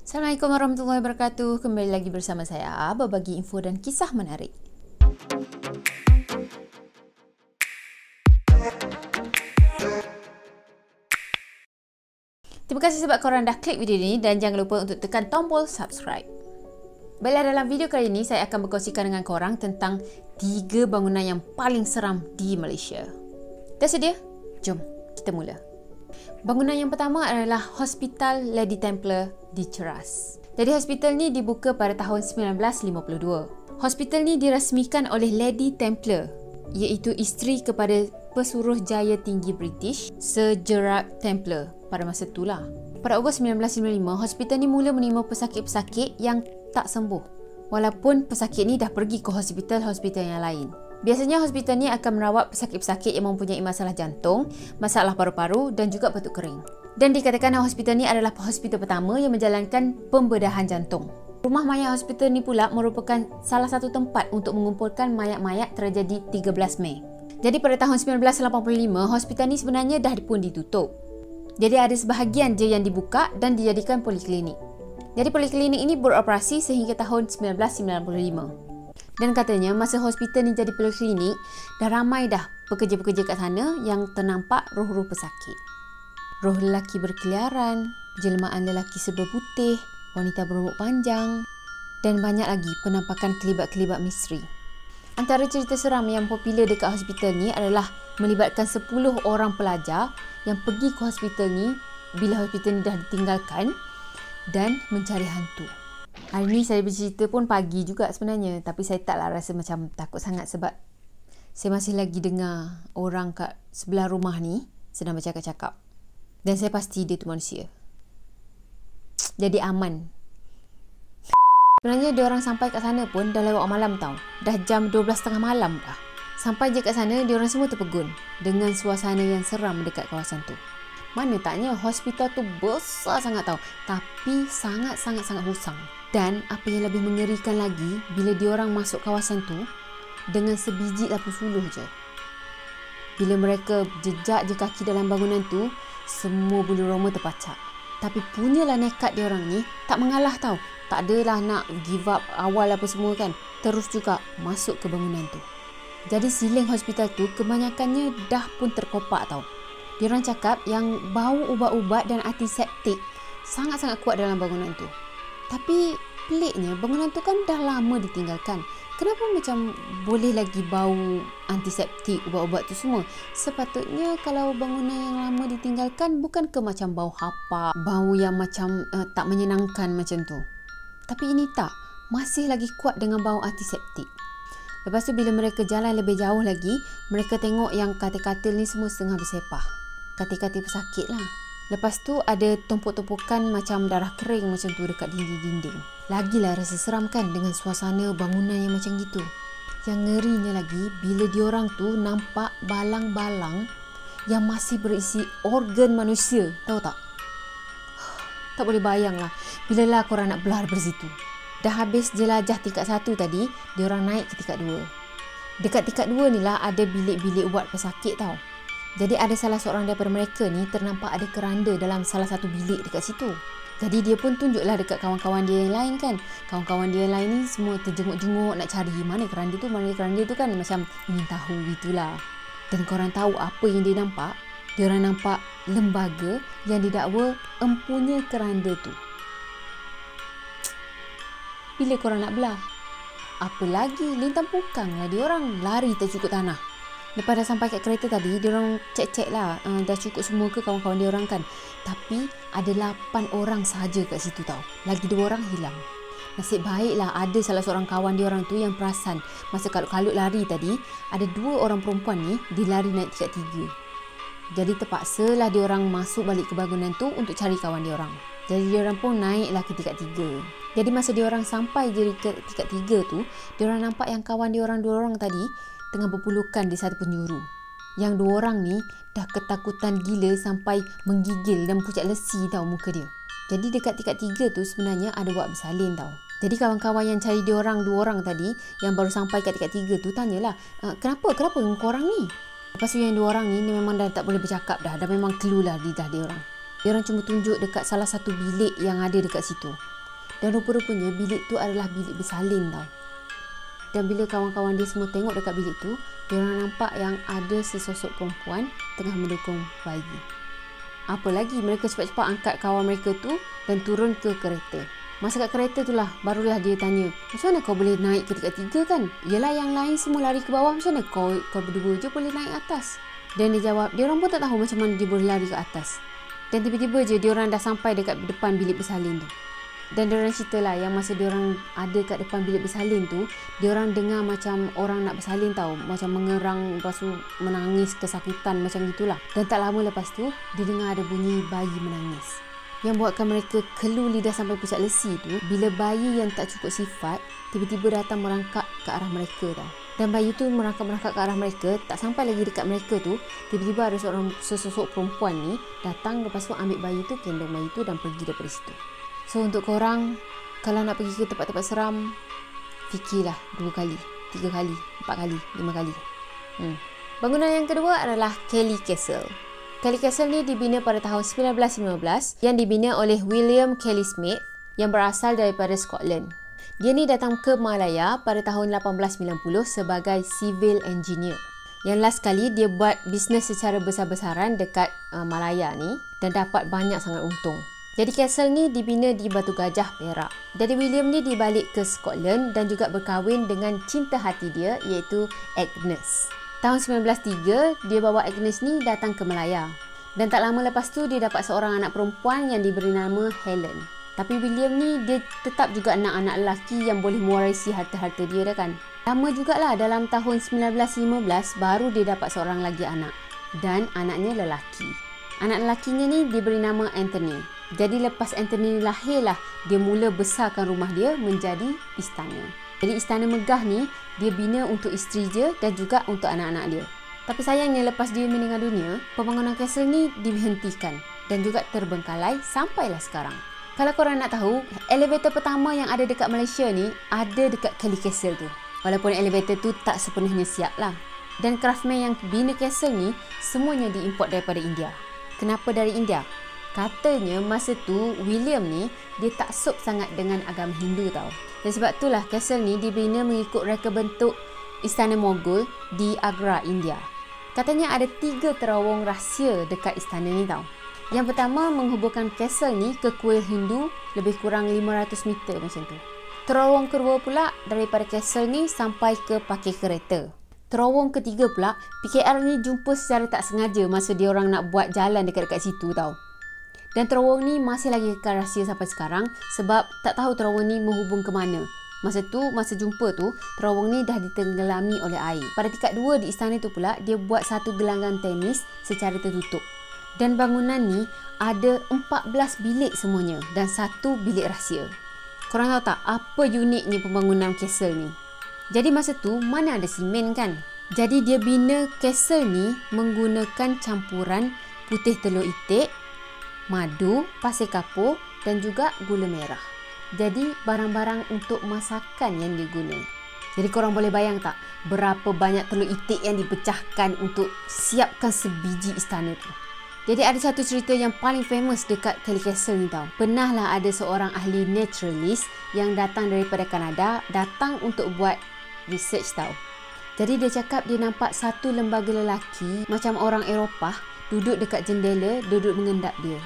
Assalamualaikum warahmatullahi wabarakatuh. Kembali lagi bersama saya berbagi info dan kisah menarik. Terima kasih sebab korang dah klik video ini dan jangan lupa untuk tekan tombol subscribe. Baiklah, dalam video kali ini saya akan berkongsikan dengan korang tentang 3 bangunan yang paling seram di Malaysia. Dah sedia? Jom kita mula. Bangunan yang pertama adalah Hospital Lady Templar di Cheras. Jadi hospital ni dibuka pada tahun 1952. Hospital ni dirasmikan oleh Lady Templar, iaitu isteri kepada Pesuruhjaya Tinggi British Sir Gerard Templar pada masa itulah. Pada Ogos 1995, hospital ni mula menerima pesakit-pesakit yang tak sembuh, walaupun pesakit ni dah pergi ke hospital-hospital yang lain. Biasanya hospital ni akan merawat pesakit-pesakit yang mempunyai masalah jantung, masalah paru-paru dan juga batuk kering. Dan dikatakan hospital ni adalah hospital pertama yang menjalankan pembedahan jantung. Rumah mayat hospital ni pula merupakan salah satu tempat untuk mengumpulkan mayat-mayat tragedi 13 Mei. Jadi pada tahun 1985, hospital ni sebenarnya dah pun ditutup. Jadi ada sebahagian je yang dibuka dan dijadikan poliklinik. Jadi poliklinik ini beroperasi sehingga tahun 1995. Dan katanya masa hospital ni jadi poliklinik, dah ramai dah pekerja-pekerja kat sana yang ternampak roh-roh pesakit. Roh lelaki berkeliaran, jelmaan lelaki serba putih, wanita berambut panjang dan banyak lagi penampakan kelibat-kelibat misteri. Antara cerita seram yang popular dekat hospital ni adalah melibatkan 10 orang pelajar yang pergi ke hospital ni bila hospital ni dah ditinggalkan dan mencari hantu. Hari ni saya bercerita pun pagi juga sebenarnya, tapi saya taklah rasa macam takut sangat sebab saya masih lagi dengar orang kat sebelah rumah ni sedang bercakap-cakap. Dan saya pasti dia tu manusia. Jadi aman. Sebenarnya dia orang sampai kat sana pun dah lewat malam tau. Dah jam 12.30 malam dah. Sampai je kat sana, dia orang semua terpegun dengan suasana yang seram dekat kawasan tu. Mana taknya hospital tu besar sangat tau, tapi sangat-sangat usang. Dan apa yang lebih mengerikan lagi, bila diorang masuk kawasan tu dengan sebiji lampu suluh je. Bila mereka jejak je kaki dalam bangunan tu, semua bulu roma terpacak. Tapi punyalah nekat diorang ni, tak mengalah tau. Tak adalah nak give up awal apa semua kan. Terus juga masuk ke bangunan tu. Jadi siling hospital tu kebanyakannya dah pun terkopak tau. Diorang cakap yang bau ubat-ubat dan antiseptik sangat-sangat kuat dalam bangunan tu. Tapi peliknya bangunan tu kan dah lama ditinggalkan. Kenapa macam boleh lagi bau antiseptik, ubat-ubat tu semua? Sepatutnya kalau bangunan yang lama ditinggalkan bukan ke macam bau hapak, bau yang macam tak menyenangkan macam tu. Tapi ini tak, masih lagi kuat dengan bau antiseptik. Lepas tu bila mereka jalan lebih jauh lagi, mereka tengok yang katil-katil ni semua setengah bersepah. Katil-katil pesakit lah. Lepas tu ada tumpuk-tumpukan macam darah kering macam tu dekat dinding-dinding. Lagilah rasa seram kan dengan suasana bangunan yang macam gitu. Yang ngerinya lagi bila diorang tu nampak balang-balang yang masih berisi organ manusia. Tahu tak? Tak boleh bayang lah bila lah korang nak belah dari situ. Dah habis jelajah tingkat 1 tadi, diorang naik ke tingkat 2. Dekat tingkat 2 ni lah ada bilik-bilik ward pesakit tau. Jadi ada salah seorang daripada mereka ni ternampak ada keranda dalam salah satu bilik dekat situ. Jadi dia pun tunjuklah dekat kawan-kawan dia yang lain kan. Kawan-kawan dia yang lain ni semua terjenguk-jenguk nak cari mana keranda tu kan macam ingin tahu gitulah. Dan korang tahu apa yang dia nampak? Dia orang nampak lembaga yang didakwa empunya keranda tu. Bila korang nak belah? Apa lagi? Lintang pukang lah dia orang, lari tercukup tanah. Lepas dah sampai kat kereta tadi, dia orang cek-cek lah dah cukup semua ke kawan-kawan dia orang kan. Tapi ada 8 orang sahaja kat situ tau. Lagi 2 orang hilang. Nasib baiklah ada salah seorang kawan dia orang tu yang perasan. Masa kalut-kalut lari tadi, ada 2 orang perempuan ni dia lari naik tingkat 3. Jadi terpaksalah dia orang masuk balik ke bangunan tu untuk cari kawan dia orang. Jadi dia orang pun naiklah ke tingkat 3. Jadi masa dia orang sampai je ke tingkat 3 tu, dia orang nampak yang kawan dia orang 2 orang tadi tengah berpelukan di satu penjuru. Yang 2 orang ni dah ketakutan gila sampai menggigil dan pucat lesi tau muka dia. Jadi dekat tingkat 3 tu sebenarnya ada wak bersalin tau. Jadi kawan-kawan yang cari dia orang 2 orang tadi yang baru sampai kat tingkat 3 tu tanyalah, kenapa korang ni? Lepas tu yang 2 orang ni memang dah tak boleh bercakap dah memang clue lah lidah dia orang. Dia orang cuma tunjuk dekat salah satu bilik yang ada dekat situ. Dan rupa-rupanya bilik tu adalah bilik bersalin tau. Dan bila kawan-kawan dia semua tengok dekat bilik tu, diorang nampak yang ada sesosok perempuan tengah mendukung bayi. Apa lagi, mereka cepat-cepat angkat kawan mereka tu dan turun ke kereta. Masa kat kereta tu lah, barulah dia tanya, macam mana kau boleh naik ke tingkat 3 kan? Yelah yang lain semua lari ke bawah, macam mana kau berdua je boleh naik atas? Dan dia jawab, diorang pun tak tahu macam mana dia boleh lari ke atas. Dan tiba-tiba je diorang dah sampai dekat depan bilik bersalin tu. Dan diorang cerita lah yang masa diorang ada kat depan bilik bersalin tu, diorang dengar macam orang nak bersalin tau, macam mengerang, lepas tu menangis kesakitan macam gitulah. Dan tak lama lepas tu dia dengar ada bunyi bayi menangis. Yang buatkan mereka kelu lidah sampai pucat lesi tu, bila bayi yang tak cukup sifat tiba-tiba datang merangkak ke arah mereka tau. Dan bayi tu merangkak ke arah mereka, tak sampai lagi dekat mereka tu, tiba-tiba ada sesosok perempuan ni datang, lepas tu ambil bayi tu, gendong bayi tu dan pergi daripada situ. So untuk korang, kalau nak pergi ke tempat-tempat seram, fikirlah 2 kali, 3 kali, 4 kali, 5 kali. Bangunan yang kedua adalah Kelly Castle. Kelly Castle ni dibina pada tahun 1915 yang dibina oleh William Kelly Smith yang berasal daripada Scotland. Dia ni datang ke Malaya pada tahun 1890 sebagai civil engineer. Yang last kali dia buat bisnes secara besar-besaran dekat Malaya ni dan dapat banyak sangat untung. Jadi castle ni dibina di Batu Gajah, Perak. Jadi William ni dibalik ke Scotland dan juga berkahwin dengan cinta hati dia iaitu Agnes. Tahun 1903, dia bawa Agnes ni datang ke Malaya. Dan tak lama lepas tu dia dapat seorang anak perempuan yang diberi nama Helen. Tapi William ni dia tetap juga nak anak lelaki yang boleh mewarisi harta-harta dia dah kan. Lama jugalah, dalam tahun 1915 baru dia dapat seorang lagi anak. Dan anaknya lelaki. Anak lelakinya ni diberi nama Anthony. Jadi lepas Anthony lahirlah, dia mula besarkan rumah dia menjadi istana. Jadi istana megah ni, dia bina untuk isteri dia dan juga untuk anak-anak dia. Tapi sayangnya lepas dia meninggal dunia, pembangunan castle ni dihentikan dan juga terbengkalai sampailah sekarang. Kalau korang nak tahu, elevator pertama yang ada dekat Malaysia ni, ada dekat Kelly Castle tu. Walaupun elevator tu tak sepenuhnya siap lah. Dan craftsman yang bina castle ni, semuanya diimport daripada India. Kenapa dari India? Katanya masa tu William ni dia taksub sangat dengan agama Hindu tau. Dan sebab itulah castle ni dibina mengikut reka bentuk Istana Mughal di Agra, India. Katanya ada 3 terowong rahsia dekat istana ni tau. Yang pertama menghubungkan castle ni ke kuil Hindu lebih kurang 500 meter macam tu. Terowong kedua pula daripada castle ni sampai ke parkir kereta. Terowong ketiga pula PKR ni jumpa secara tak sengaja masa dia orang nak buat jalan dekat-dekat situ tau. Dan terowong ni masih lagi kekal rahsia sampai sekarang sebab tak tahu terowong ni menghubung ke mana. Masa jumpa tu, terowong ni dah ditenggelami oleh air. Pada tingkat 2 di istana tu pula, dia buat satu gelanggang tenis secara tertutup. Dan bangunan ni ada 14 bilik semuanya dan 1 bilik rahsia. Korang tahu tak apa uniknya pembangunan castle ni? Jadi masa tu mana ada simen kan? Jadi dia bina castle ni menggunakan campuran putih telur itik, madu, pasir kapur dan juga gula merah. Jadi barang-barang untuk masakan yang diguna. Jadi korang boleh bayang tak berapa banyak telur itik yang dipecahkan untuk siapkan sebiji istana tu. Jadi ada satu cerita yang paling famous dekat Kelly Castle ni tau. Pernahlah ada seorang ahli naturalist yang datang daripada Kanada, datang untuk buat research tau. Jadi dia cakap dia nampak satu lembaga lelaki macam orang Eropah duduk dekat jendela, duduk mengendap dia.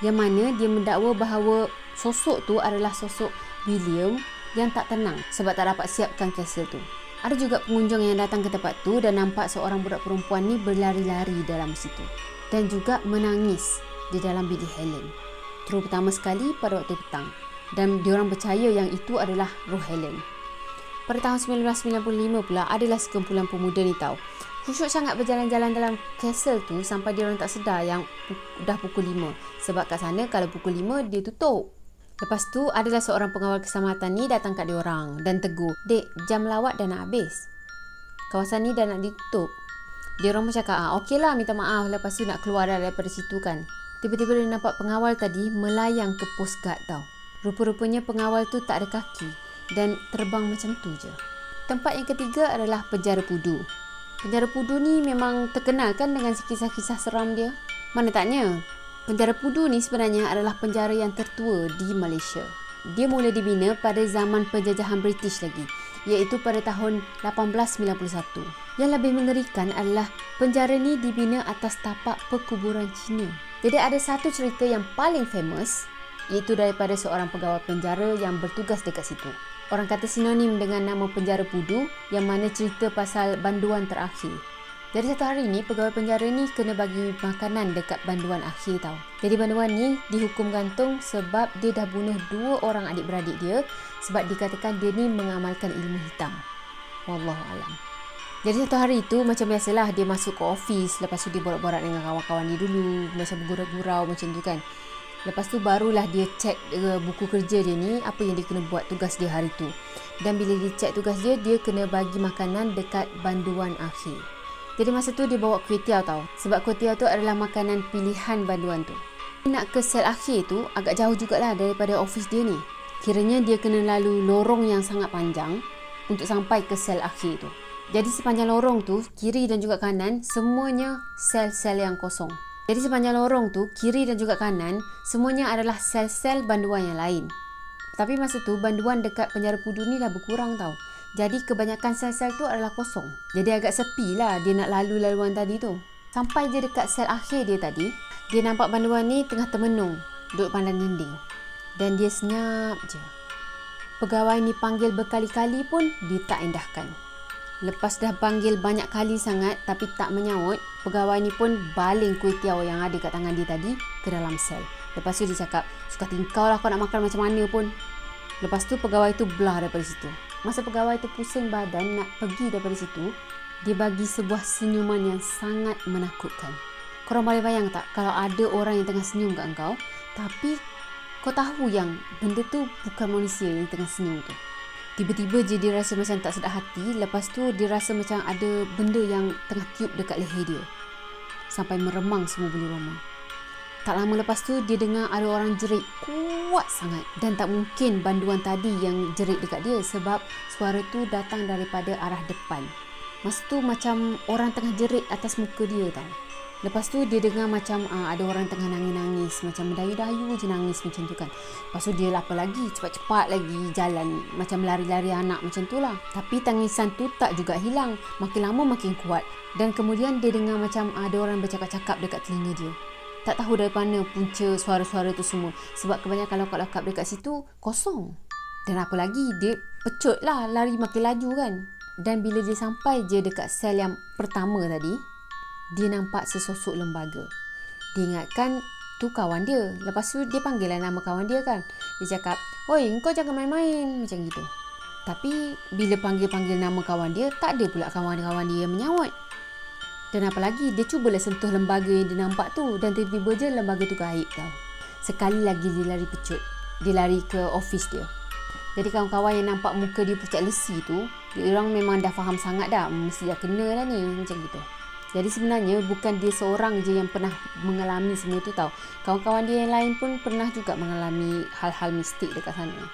Yang mana dia mendakwa bahawa sosok tu adalah sosok William yang tak tenang sebab tak dapat siapkan castle tu. Ada juga pengunjung yang datang ke tempat tu dan nampak seorang budak perempuan ni berlari-lari dalam situ. Dan juga menangis di dalam bilik Helen. Terutama sekali pada waktu petang. Dan diorang percaya yang itu adalah roh Helen. Pada tahun 1995 pula adalah sekumpulan pemuda ni tau. Khusyuk sangat berjalan-jalan dalam castle tu sampai diorang tak sedar yang dah pukul 5. Sebab kat sana kalau pukul 5 dia tutup. Lepas tu adalah seorang pengawal keselamatan ni datang kat diorang dan tegur, "Dek, jam lawat dah nak habis. Kawasan ni dah nak ditutup." Diorang pun cakap, okeylah minta maaf, lepas tu nak keluar daripada situ kan. Tiba-tiba dia nampak pengawal tadi melayang ke post guard tau. Rupa-rupanya pengawal tu tak ada kaki dan terbang macam tu je. Tempat yang ketiga adalah penjara Pudu. Penjara Pudu ni memang terkenal kan dengan kisah-kisah seram dia. Mana taknya, penjara Pudu ni sebenarnya adalah penjara yang tertua di Malaysia. Dia mula dibina pada zaman penjajahan British lagi, iaitu pada tahun 1891. Yang lebih mengerikan adalah penjara ni dibina atas tapak perkuburan Cina. Jadi ada satu cerita yang paling famous, iaitu daripada seorang pegawai penjara yang bertugas dekat situ. Orang kata sinonim dengan nama penjara Pudu, yang mana cerita pasal banduan terakhir. Jadi satu hari ni, pegawai penjara ni kena bagi makanan dekat banduan akhir tau. Jadi banduan ni dihukum gantung sebab dia dah bunuh 2 orang adik-beradik dia, sebab dikatakan dia ni mengamalkan ilmu hitam. Wallahualam. Jadi satu hari tu macam biasalah, dia masuk ke office, lepas tu dia borak-borak dengan kawan-kawan dia dulu, macam bergurau-gurau macam tu kan. Lepas tu barulah dia cek buku kerja dia ni, apa yang dia kena buat tugas dia hari tu. Dan bila dia cek tugas dia, dia kena bagi makanan dekat banduan akhir. Jadi masa tu dia bawa kuih tiaw tau. Sebab kuih tiaw tu adalah makanan pilihan banduan tu. Nak ke sel akhir tu agak jauh jugalah daripada office dia ni. Kiranya dia kena lalu lorong yang sangat panjang untuk sampai ke sel akhir tu. Jadi sepanjang lorong tu, kiri dan juga kanan, semuanya sel-sel yang kosong. Jadi sepanjang lorong tu, kiri dan juga kanan, semuanya adalah sel-sel banduan yang lain. Tapi masa tu, banduan dekat penjara Pudu ni dah berkurang tau. Jadi kebanyakan sel-sel tu adalah kosong. Jadi agak sepi lah dia nak lalu laluan tadi tu. Sampai je dekat sel akhir dia tadi, dia nampak banduan ni tengah termenung, duduk pandang dinding. Dan dia senyap je. Pegawai ni panggil berkali-kali pun dia tak endahkan. Lepas dah panggil banyak kali sangat tapi tak menyaut, pegawai ni pun baling kuih tiaw yang ada kat tangan dia tadi ke dalam sel. Lepas tu dia cakap, suka tingkau lah kau nak makan macam mana pun. Lepas tu pegawai tu belah daripada situ. Masa pegawai tu pusing badan nak pergi daripada situ, dia bagi sebuah senyuman yang sangat menakutkan. Korang boleh bayang tak kalau ada orang yang tengah senyum kat kau, tapi kau tahu yang benda tu bukan manusia yang tengah senyum tu. Tiba-tiba je dia rasa macam tak sedap hati. Lepas tu dia rasa macam ada benda yang tengah tiup dekat leher dia, sampai meremang semua bulu roma. Tak lama lepas tu dia dengar ada orang jerit kuat sangat. Dan tak mungkin banduan tadi yang jerit dekat dia, sebab suara tu datang daripada arah depan. Masa tu macam orang tengah jerit atas muka dia tau. Lepas tu dia dengar macam ada orang tengah nangis-nangis, macam mendayu-dayu je nangis macam tu kan. Lepas tu dia lapar lagi, cepat-cepat lagi jalan, macam lari-lari anak macam tu lah. Tapi tangisan tu tak juga hilang, makin lama makin kuat. Dan kemudian dia dengar macam ada orang bercakap-cakap dekat telinga dia. Tak tahu dari mana punca suara-suara tu semua, sebab kebanyakan lokap-lokap dekat situ kosong. Dan apa lagi, dia pecut lah, lari makin laju kan. Dan bila dia sampai je dekat sel yang pertama tadi, dia nampak sesosok lembaga. Dia ingatkan tu kawan dia. Lepas tu dia panggil lah nama kawan dia kan. Dia cakap, "Oi, kau jangan main-main," macam gitu. Tapi bila panggil-panggil nama kawan dia, tak ada pula kawan-kawan dia yang menyawat. Dan apa lagi, dia cubalah sentuh lembaga yang dia nampak tu, dan tiba-tiba je lembaga tu gaib tau. Sekali lagi dia lari pecut. Dia lari ke office dia. Jadi kawan-kawan yang nampak muka dia pucat lesi tu, dia orang memang dah faham sangat dah, mesti dah kena lah ni, macam gitu. Jadi sebenarnya bukan dia seorang je yang pernah mengalami semua tu tau. Kawan-kawan dia yang lain pun pernah juga mengalami hal-hal mistik dekat sana.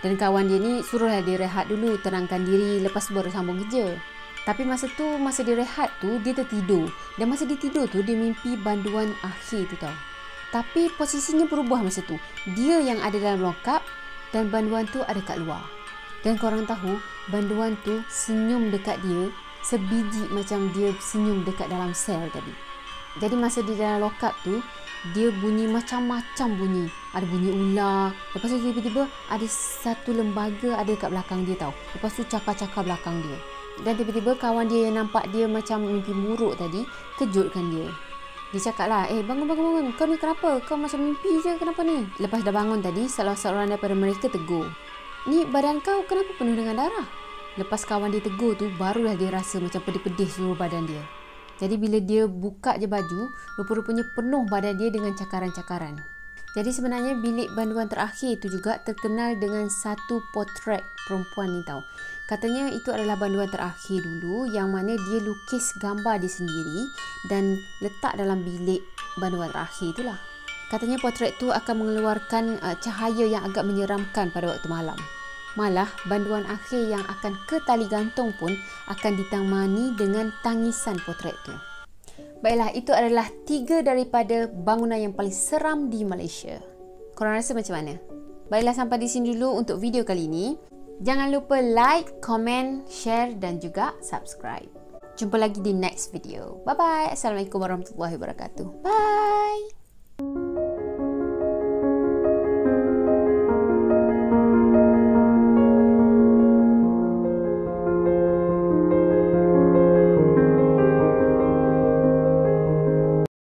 Dan kawan dia ni suruhlah dia rehat dulu, tenangkan diri, lepas baru sambung kerja. Tapi masa dia rehat tu, dia tertidur. Dan masa dia tidur tu, dia mimpi banduan akhir tu tau. Tapi posisinya berubah masa tu. Dia yang ada dalam lokap dan banduan tu ada kat luar. Dan korang tahu, banduan tu senyum dekat dia sebiji macam dia senyum dekat dalam sel tadi. Jadi masa di dalam lokap tu, dia bunyi macam-macam bunyi. Ada bunyi ular. Lepas tu tiba-tiba ada satu lembaga ada dekat belakang dia tau. Lepas tu cakar-cakar belakang dia. Dan tiba-tiba kawan dia yang nampak dia macam mimpi buruk tadi, kejutkan dia. Dia cakap lah, bangun. Kau ni kenapa? Kau macam mimpi je, kenapa ni? Lepas dah bangun tadi, salah seorang daripada mereka tegur. Ni badan kau kenapa penuh dengan darah? Lepas kawan dia tegur tu, barulah dia rasa macam pedih-pedih seluruh badan dia. Jadi bila dia buka je baju, rupa-rupanya penuh badan dia dengan cakaran-cakaran. Jadi sebenarnya bilik banduan terakhir tu juga terkenal dengan satu potret perempuan ni tau. Katanya itu adalah banduan terakhir dulu yang mana dia lukis gambar dia sendiri dan letak dalam bilik banduan terakhir itulah. Katanya potret tu akan mengeluarkan cahaya yang agak menyeramkan pada waktu malam. Malah banduan akhir yang akan ke tali gantung pun akan ditemani dengan tangisan potret tu. Baiklah, itu adalah 3 daripada bangunan yang paling seram di Malaysia. Korang rasa macam mana? Baiklah, sampai di sini dulu untuk video kali ini. Jangan lupa like, komen, share dan juga subscribe. Jumpa lagi di next video. Bye-bye. Assalamualaikum warahmatullahi wabarakatuh. Bye.